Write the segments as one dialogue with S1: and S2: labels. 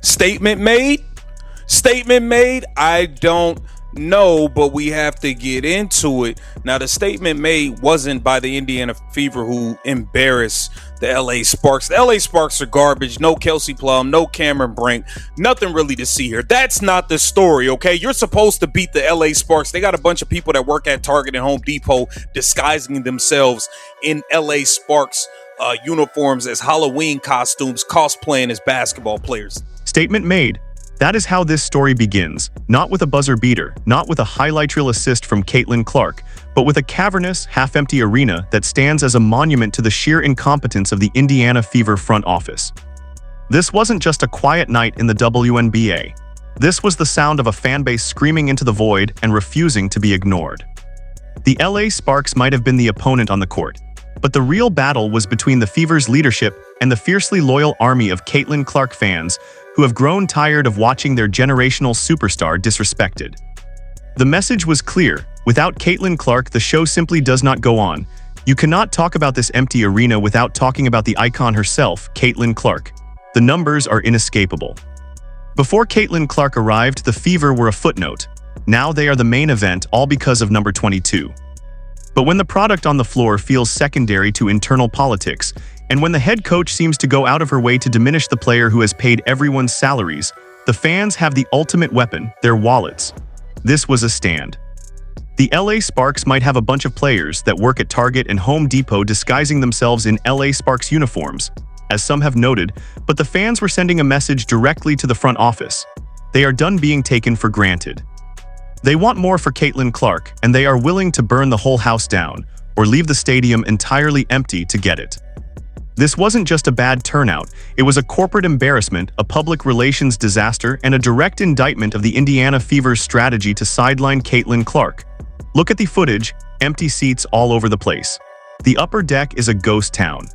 S1: Statement made? Statement made? I don't know, but we have to get into it. Now, the statement made wasn't by the Indiana Fever, who embarrassed the LA Sparks. The LA Sparks are garbage. No Kelsey Plum, no Cameron Brink, nothing really to see here. That's not the story, okay? You're supposed to beat the LA Sparks. They got a bunch of people that work at Target and Home Depot disguising themselves in LA Sparks uniforms as Halloween costumes, cosplaying as basketball players.
S2: Statement made. That is how this story begins, not with a buzzer beater, not with a highlight reel assist from Caitlin Clark, but with a cavernous, half-empty arena that stands as a monument to the sheer incompetence of the Indiana Fever front office. This wasn't just a quiet night in the WNBA. This was the sound of a fanbase screaming into the void and refusing to be ignored. The LA Sparks might have been the opponent on the court, but the real battle was between the Fever's leadership and the fiercely loyal army of Caitlin Clark fans who have grown tired of watching their generational superstar disrespected. The message was clear. Without Caitlin Clark, the show simply does not go on. You cannot talk about this empty arena without talking about the icon herself, Caitlin Clark. The numbers are inescapable. Before Caitlin Clark arrived, the Fever were a footnote. Now they are the main event, all because of number 22. But when the product on the floor feels secondary to internal politics, and when the head coach seems to go out of her way to diminish the player who has paid everyone's salaries, the fans have the ultimate weapon, their wallets. This was a stand. The LA Sparks might have a bunch of players that work at Target and Home Depot disguising themselves in LA Sparks uniforms, as some have noted, but the fans were sending a message directly to the front office. They are done being taken for granted. They want more for Caitlin Clark, and they are willing to burn the whole house down or leave the stadium entirely empty to get it. This wasn't just a bad turnout, it was a corporate embarrassment, a public relations disaster, and a direct indictment of the Indiana Fever's strategy to sideline Caitlin Clark. Look at the footage, empty seats all over the place. The upper deck is a ghost town.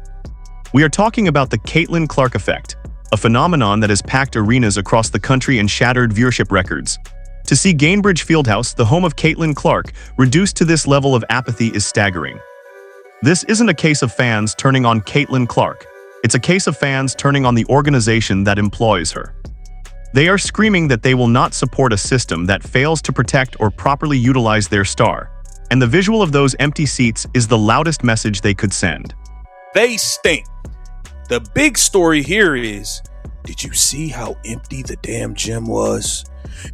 S2: We are talking about the Caitlin Clark effect, a phenomenon that has packed arenas across the country and shattered viewership records. To see Gainbridge Fieldhouse, the home of Caitlin Clark, reduced to this level of apathy is staggering. This isn't a case of fans turning on Caitlin Clark. It's a case of fans turning on the organization that employs her. They are screaming that they will not support a system that fails to protect or properly utilize their star. And the visual of those empty seats is the loudest message they could send.
S1: They stink. The big story here is, did you see how empty the damn gym was?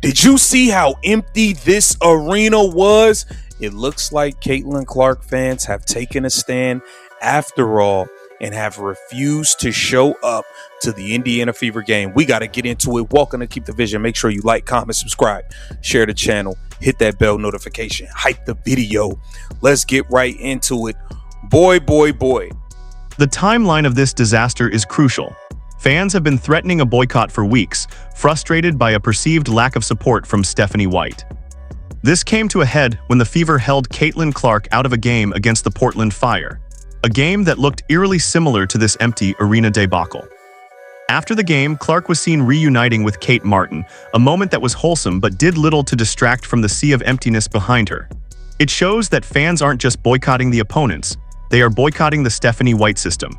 S1: Did you see how empty this arena was? It looks like Caitlin Clark fans have taken a stand after all and have refused to show up to the Indiana Fever game. We got to get into it. Welcome to Keep the Vision. Make sure you like, comment, subscribe, share the channel, hit that bell notification, hype the video. Let's get right into it. Boy.
S2: The timeline of this disaster is crucial. Fans have been threatening a boycott for weeks, frustrated by a perceived lack of support from Stephanie White. This came to a head when the Fever held Caitlin Clark out of a game against the Portland Fire, a game that looked eerily similar to this empty arena debacle. After the game, Clark was seen reuniting with Kate Martin, a moment that was wholesome but did little to distract from the sea of emptiness behind her. It shows that fans aren't just boycotting the opponents, they are boycotting the Stephanie White system.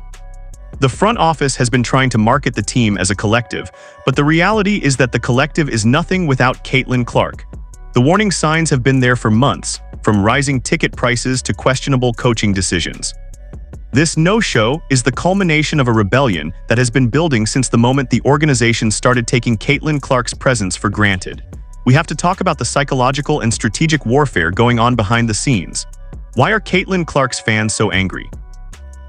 S2: The front office has been trying to market the team as a collective, but the reality is that the collective is nothing without Caitlin Clark. The warning signs have been there for months, from rising ticket prices to questionable coaching decisions. This no-show is the culmination of a rebellion that has been building since the moment the organization started taking Caitlin Clark's presence for granted. We have to talk about the psychological and strategic warfare going on behind the scenes. Why are Caitlin Clark's fans so angry?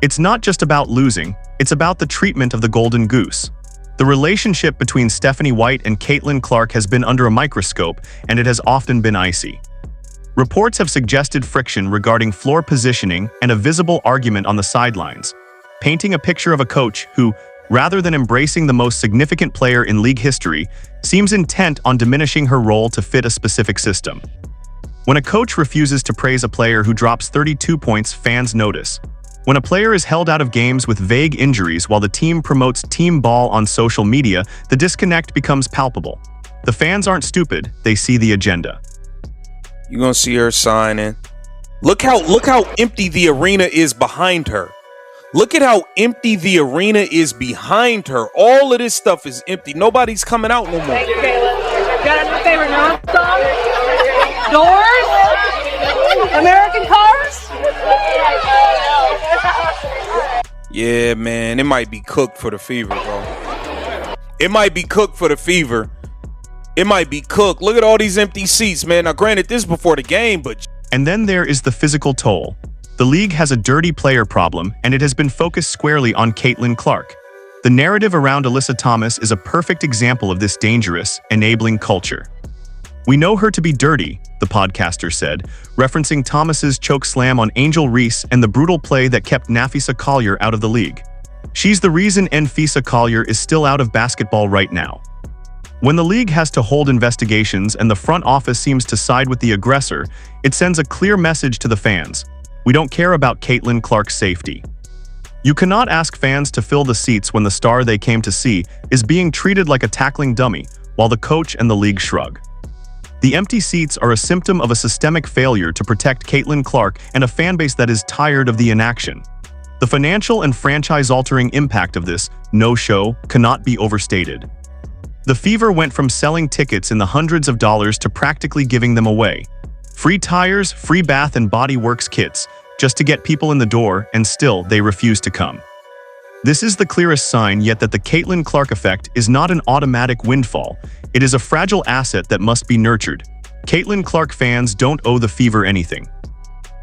S2: It's not just about losing, it's about the treatment of the Golden Goose. The relationship between Stephanie White and Caitlin Clark has been under a microscope, and it has often been icy. Reports have suggested friction regarding floor positioning and a visible argument on the sidelines, painting a picture of a coach who, rather than embracing the most significant player in league history, seems intent on diminishing her role to fit a specific system. When a coach refuses to praise a player who drops 32 points, fans notice. When a player is held out of games with vague injuries while the team promotes team ball on social media, the disconnect becomes palpable. The fans aren't stupid, they see the agenda.
S1: You're gonna see her signing. Look how empty the arena is behind her. Look at how empty the arena is behind her. All of this stuff is empty. Nobody's coming out no more.
S3: Thank you, Caleb. Got any favorite rock song? Doors? American Cars?
S1: Yeah, man, it might be cooked for the fever, bro. It might be cooked for the fever. It might be cooked. Look at all these empty seats, man. Now, granted, this is before the game, but...
S2: And then there is the physical toll. The league has a dirty player problem, and it has been focused squarely on Caitlin Clark. The narrative around Alyssa Thomas is a perfect example of this dangerous, enabling culture. We know her to be dirty, the podcaster said, referencing Thomas's choke slam on Angel Reese and the brutal play that kept Nafisa Collier out of the league. She's the reason Nafisa Collier is still out of basketball right now. When the league has to hold investigations and the front office seems to side with the aggressor, it sends a clear message to the fans. We don't care about Caitlin Clark's safety. You cannot ask fans to fill the seats when the star they came to see is being treated like a tackling dummy, while the coach and the league shrug. The empty seats are a symptom of a systemic failure to protect Caitlin Clark and a fanbase that is tired of the inaction. The financial and franchise-altering impact of this no-show cannot be overstated. The Fever went from selling tickets in the hundreds of dollars to practically giving them away. Free tires, free Bath and Body Works kits, just to get people in the door, and still they refuse to come. This is the clearest sign yet that the Caitlin Clark effect is not an automatic windfall. It is a fragile asset that must be nurtured. Caitlin Clark fans don't owe the Fever anything.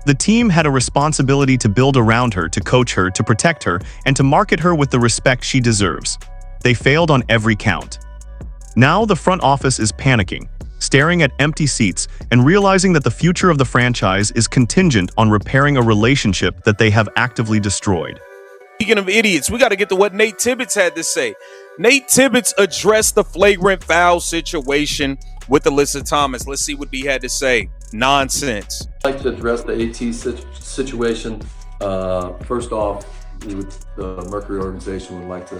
S2: The team had a responsibility to build around her, to coach her, to protect her, and to market her with the respect she deserves. They failed on every count. Now the front office is panicking, staring at empty seats and realizing that the future of the franchise is contingent on repairing a relationship that they have actively destroyed.
S1: Speaking of idiots, we got to get to what Nate Tibbetts had to say. Nate Tibbetts addressed the flagrant foul situation with Alyssa Thomas. Let's see what he had to say. Nonsense.
S4: I'd like to address the AT situation. First off, the Mercury organization would like to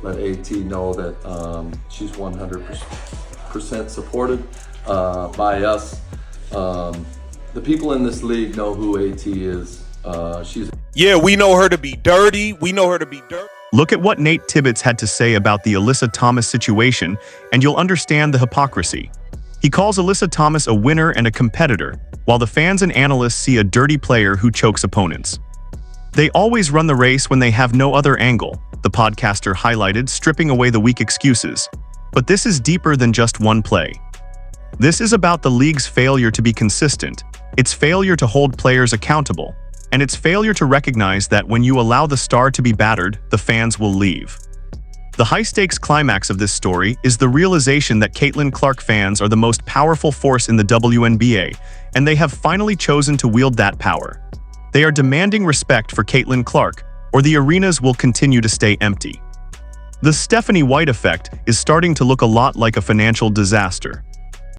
S4: let AT know that she's 100% supported by us. The people in this league know who AT is.
S1: Yeah, we know her to be dirty. We know her to be dirty.
S2: Look at what Nate Tibbetts had to say about the Alyssa Thomas situation, and you'll understand the hypocrisy. He calls Alyssa Thomas a winner and a competitor, while the fans and analysts see a dirty player who chokes opponents. They always run the race when they have no other angle, the podcaster highlighted, stripping away the weak excuses. But this is deeper than just one play. This is about the league's failure to be consistent, its failure to hold players accountable, and its failure to recognize that when you allow the star to be battered, the fans will leave. The high-stakes climax of this story is the realization that Caitlin Clark fans are the most powerful force in the WNBA, and they have finally chosen to wield that power. They are demanding respect for Caitlin Clark, or the arenas will continue to stay empty. The Stephanie White effect is starting to look a lot like a financial disaster.